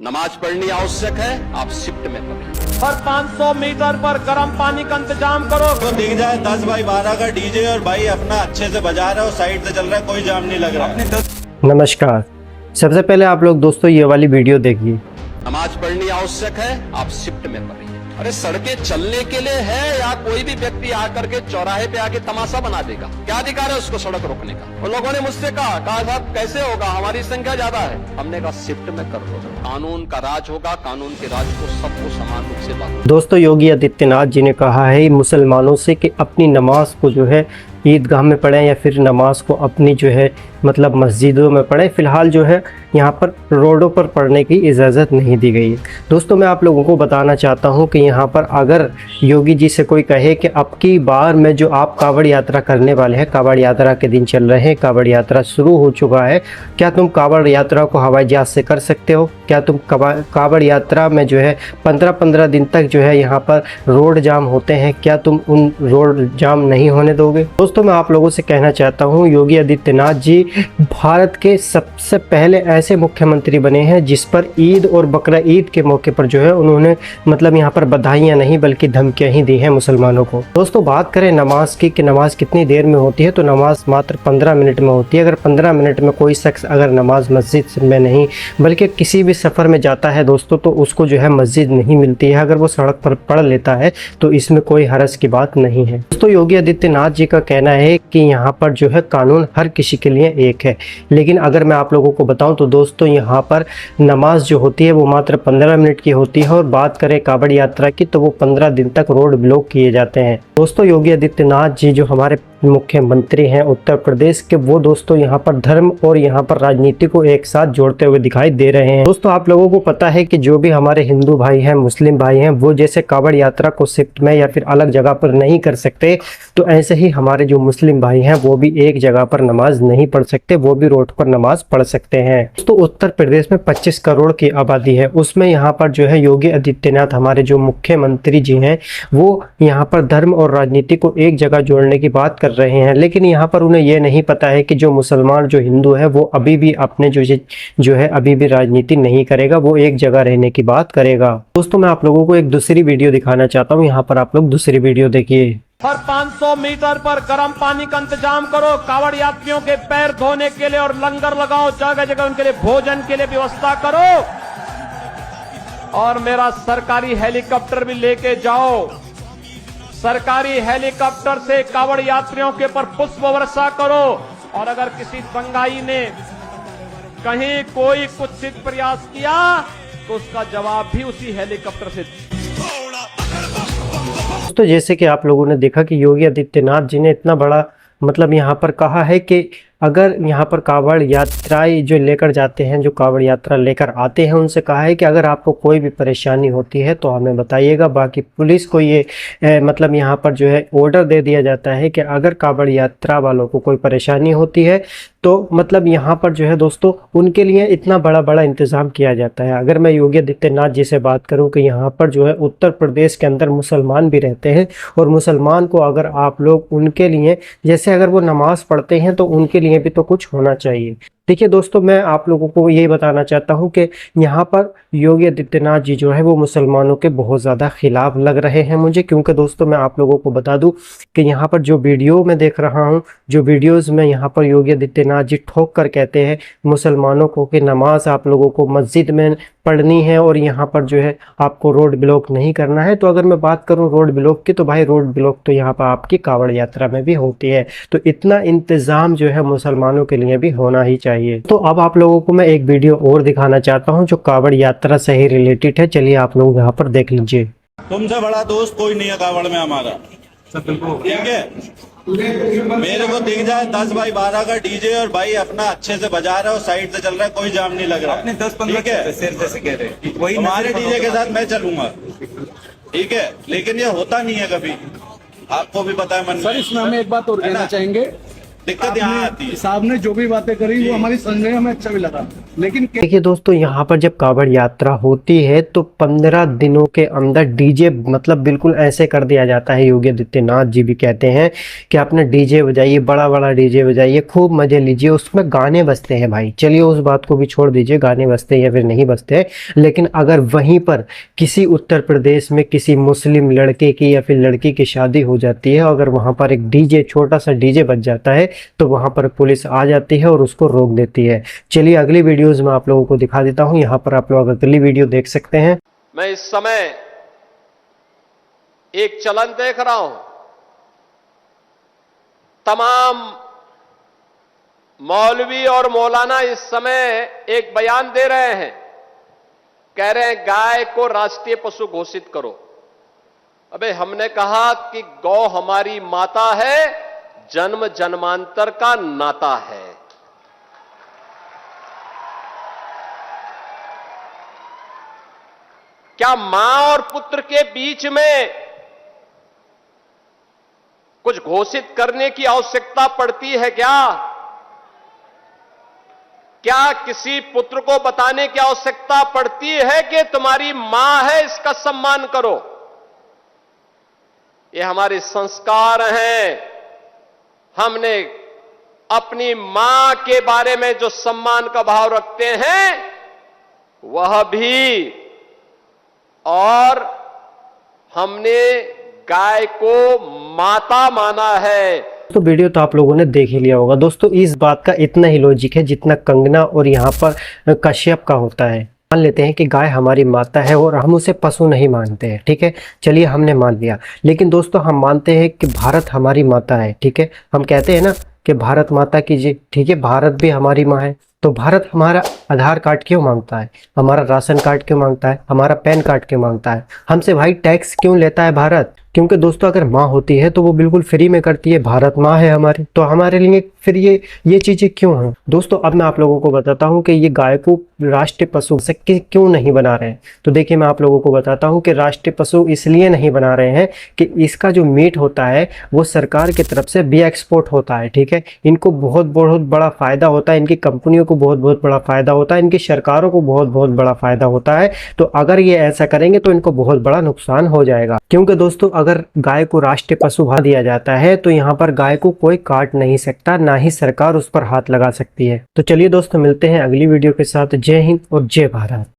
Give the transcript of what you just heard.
नमाज पढ़नी आवश्यक है, आप शिफ्ट में पढ़ें। और 500 मीटर पर गर्म पानी का इंतजाम करो। तो दिख जाए 10 बाई 12 का डीजे और भाई अपना अच्छे से बजा रहा है और साइड से चल रहा है, कोई जाम नहीं लग रहा है। नमस्कार। सबसे पहले आप लोग दोस्तों ये वाली वीडियो देखिए। नमाज पढ़नी आवश्यक है, आप शिफ्ट में पढ़िए। अरे सड़कें चलने के लिए है या कोई भी व्यक्ति आकर के चौराहे पे आके तमाशा बना देगा? क्या अधिकार है उसको सड़क रोकने का? उन लोगों ने मुझसे कहा साहब कैसे होगा, हमारी संख्या ज्यादा है। हमने कहा शिफ्ट में कर लो, कानून का राज होगा, कानून के राज को सबको समान रूप से लागू। दोस्तों योगी आदित्यनाथ जी ने कहा है मुसलमानों से कि अपनी नमाज को जो है ईदगाह में पढ़ें या फिर नमाज को अपनी जो है मतलब मस्जिदों में पढ़ें। फ़िलहाल जो है यहाँ पर रोडों पर पढ़ने की इजाज़त नहीं दी गई है। दोस्तों मैं आप लोगों को बताना चाहता हूँ कि यहाँ पर अगर योगी जी से कोई कहे कि अब की बार में जो आप कावड़ यात्रा करने वाले हैं, कावड़ यात्रा के दिन चल रहे हैं, कावड़ यात्रा शुरू हो चुका है, क्या तुम कावड़ यात्रा को हवाई जहाज़ से कर सकते हो? क्या तुम कावड़ यात्रा में जो है 15-15 दिन तक जो है यहाँ पर रोड जाम होते हैं, क्या तुम उन रोड जाम नहीं होने दोगे? दोस्तों मैं आप लोगों से कहना चाहता हूँ योगी आदित्यनाथ जी भारत के सबसे पहले ऐसे मुख्यमंत्री बने हैं जिस पर ईद और बकरा ईद के मौके पर जो है उन्होंने मतलब यहाँ पर बधाइयाँ नहीं बल्कि धमकियाँ ही दी हैं मुसलमानों को। दोस्तों बात करें नमाज की कि नमाज कितनी देर में होती है, तो नमाज मात्र 15 मिनट में होती है। अगर 15 मिनट में कोई शख्स अगर नमाज मस्जिद में नहीं बल्कि किसी भी सफ़र में जाता है दोस्तों तो उसको जो है मस्जिद नहीं मिलती है। अगर वो सड़क पर पढ़ लेता है तो इसमें कोई हरज की बात नहीं है। दोस्तों योगी आदित्यनाथ जी का कहना है कि यहाँ पर जो है कानून हर किसी के लिए एक है, लेकिन अगर मैं आप लोगों को बताऊं तो दोस्तों यहाँ पर नमाज जो होती है वो मात्र 15 मिनट की होती है और बात करें कावड़ यात्रा की तो वो 15 दिन तक रोड ब्लॉक किए जाते हैं। दोस्तों योगी आदित्यनाथ जी जो हमारे मुख्यमंत्री हैं उत्तर प्रदेश के, वो दोस्तों यहाँ पर धर्म और यहाँ पर राजनीति को एक साथ जोड़ते हुए दिखाई दे रहे हैं। दोस्तों आप लोगों को पता है कि जो भी हमारे हिंदू भाई हैं, मुस्लिम भाई हैं, वो जैसे कावड़ यात्रा को शिफ्ट में या फिर अलग जगह पर नहीं कर सकते, तो ऐसे ही हमारे जो मुस्लिम भाई हैं वो भी एक जगह पर नमाज नहीं पढ़ सकते, वो भी रोड पर नमाज पढ़ सकते हैं। दोस्तों उत्तर प्रदेश में 25 करोड़ की आबादी है, उसमें यहाँ पर जो है योगी आदित्यनाथ हमारे जो मुख्यमंत्री जी हैं वो यहाँ पर धर्म और राजनीति को एक जगह जोड़ने की बात कर रहे हैं, लेकिन यहाँ पर उन्हें ये नहीं पता है कि जो मुसलमान जो हिंदू है वो अभी भी अपने जो है अभी भी राजनीति नहीं करेगा, वो एक जगह रहने की बात करेगा। दोस्तों मैं आप लोगों को एक दूसरी वीडियो दिखाना चाहता हूँ, यहाँ पर आप लोग दूसरी वीडियो देखिए। हर 500 मीटर पर गर्म पानी का इंतजाम करो, कावड़ यात्रियों के पैर धोने के लिए और लंगर लगाओ, जगह जगह उनके लिए भोजन के लिए व्यवस्था करो और मेरा सरकारी हेलीकॉप्टर भी लेके जाओ। सरकारी हेलीकॉप्टर से कावड़ यात्रियों के ऊपर पुष्प वर्षा करो और अगर किसी दंगाई ने कहीं कोई कुत्सित प्रयास किया तो उसका जवाब भी उसी हेलीकॉप्टर से। तो जैसे कि आप लोगों ने देखा कि योगी आदित्यनाथ जी ने इतना बड़ा मतलब यहाँ पर कहा है कि अगर यहाँ पर कावड़ यात्राएं जो लेकर जाते हैं, जो कावड़ यात्रा लेकर आते हैं, उनसे कहा है कि अगर आपको कोई भी परेशानी होती है तो हमें बताइएगा। बाकी पुलिस को ये मतलब यहाँ पर जो है ऑर्डर दे दिया जाता है कि अगर कावड़ यात्रा वालों को कोई परेशानी होती है तो मतलब यहाँ पर जो है दोस्तों उनके लिए इतना बड़ा इंतज़ाम किया जाता है। अगर मैं योगी आदित्यनाथ जी से बात करूँ कि यहाँ पर जो है उत्तर प्रदेश के अंदर मुसलमान भी रहते हैं और मुसलमान को अगर आप लोग उनके लिए जैसे अगर वो नमाज़ पढ़ते हैं तो उनके लिए भी तो कुछ होना चाहिए। देखिए दोस्तों मैं आप लोगों को ये बताना चाहता हूँ कि यहाँ पर योगी आदित्यनाथ जी जो है वो मुसलमानों के बहुत ज़्यादा खिलाफ लग रहे हैं मुझे, क्योंकि दोस्तों मैं आप लोगों को बता दूँ कि यहाँ पर जो वीडियो मैं देख रहा हूँ, जो वीडियोज़ में यहाँ पर योगी आदित्यनाथ जी ठोक कर कहते हैं मुसलमानों को कि नमाज आप लोगों को मस्जिद में पढ़नी है और यहाँ पर जो है आपको रोड ब्लॉक नहीं करना है। तो अगर मैं बात करूँ रोड ब्लॉक की तो भाई रोड ब्लॉक तो यहाँ पर आपकी कावड़ यात्रा में भी होती है, तो इतना इंतज़ाम जो है मुसलमानों के लिए भी होना ही चाहिए। तो अब आप लोगों को मैं एक वीडियो और दिखाना चाहता हूँ जो कावड़ यात्रा से ही रिलेटेड है, चलिए आप लोग यहाँ पर देख लीजिए। तुमसे बड़ा दोस्त कोई नहीं है कावड़ में हमारा, ठीक है? मेरे को दिख जाए 10 बाई 12 का डीजे और भाई अपना अच्छे से बजा रहा है और साइड से चल रहा है, कोई जाम नहीं लग रहा है। 10-15 ठीक है, तुम्हारे डीजे के साथ मैं चलूंगा, ठीक है, लेकिन ये होता नहीं है कभी, आपको भी पता है मन। सर इसमें हमें एक बात और कहना चाहेंगे दिक्कत यहाँ आती है। साहब ने जो भी बातें करी वो हमारी समझने में हमें अच्छा भी लगा, लेकिन देखिए दोस्तों, यहाँ पर जब कावड़ यात्रा होती है तो 15 दिनों के अंदर डीजे मतलब बिल्कुल ऐसे कर दिया जाता है। योगी आदित्यनाथ जी भी कहते हैं कि अपना डीजे बजाइए, बड़ा बड़ा डीजे बजाइए, खूब मजे लीजिए। उसमें गाने बजते हैं भाई, चलिए उस बात को भी छोड़ दीजिए गाने बजते या फिर नहीं बजते, लेकिन अगर वहीं पर किसी उत्तर प्रदेश में किसी मुस्लिम लड़के की या फिर लड़की की शादी हो जाती है, अगर वहाँ पर एक डीजे, छोटा सा डीजे बज जाता है, तो वहाँ पर पुलिस आ जाती है और उसको रोक देती है। चलिए अगली वीडियोस में आप लोगों को दिखा देता हूँ। यहाँ पर आप लोग अगली वीडियो देख सकते हैं। मैं इस समय एक चलन देख रहा हूं, तमाम मौलवी और मौलाना इस समय एक बयान दे रहे हैं, कह रहे हैं गाय को राष्ट्रीय पशु घोषित करो। अबे हमने कहा कि गौ हमारी माता है, जन्म जन्मांतर का नाता है। क्या मां और पुत्र के बीच में कुछ घोषित करने की आवश्यकता पड़ती है क्या? क्या किसी पुत्र को बताने की आवश्यकता पड़ती है कि तुम्हारी मां है, इसका सम्मान करो? ये हमारे संस्कार हैं। हमने अपनी मां के बारे में जो सम्मान का भाव रखते हैं वह भी, और हमने गाय को माता माना है। तो वीडियो तो आप लोगों ने देख ही लिया होगा दोस्तों। इस बात का इतना ही लॉजिक है जितना कंगना और यहाँ पर कश्यप का होता है। मान लेते हैं कि गाय हमारी माता है और हम उसे पशु नहीं मानते हैं, ठीक है, चलिए हमने मान लिया। लेकिन दोस्तों हम मानते हैं कि भारत हमारी माता है, ठीक है, हम कहते हैं ना कि भारत माता की जय, ठीक है, भारत भी हमारी माँ है। तो भारत हमारा आधार कार्ड क्यों मांगता है, हमारा राशन कार्ड क्यों मांगता है, हमारा पैन कार्ड क्यों मांगता है, हमसे भाई टैक्स क्यों लेता है भारत? क्योंकि दोस्तों अगर माँ होती है तो वो बिल्कुल फ्री में करती है। भारत माँ है हमारी, तो हमारे लिए फिर ये चीजें क्यों हैं? दोस्तों अब मैं आप लोगों को बताता हूँ कि ये गाय को राष्ट्रीय पशु से क्यों नहीं बना रहे हैं। तो देखिए मैं आप लोगों को बताता हूँ कि राष्ट्रीय पशु इसलिए नहीं बना रहे हैं कि इसका जो मीट होता है वो सरकार की तरफ से भी एक्सपोर्ट होता है, ठीक है, इनको बहुत बहुत बड़ा फायदा होता है, इनकी कंपनियों को बहुत बहुत बड़ा फायदा होता है, इनकी सरकारों को बहुत बहुत बड़ा फायदा होता है। तो अगर ये ऐसा करेंगे तो इनको बहुत बड़ा नुकसान हो जाएगा। क्योंकि दोस्तों अगर गाय को राष्ट्रीय पशु बना दिया जाता है तो यहाँ पर गाय को कोई काट नहीं सकता, ना ही सरकार उस पर हाथ लगा सकती है। तो चलिए दोस्तों मिलते हैं अगली वीडियो के साथ। जय हिंद और जय भारत।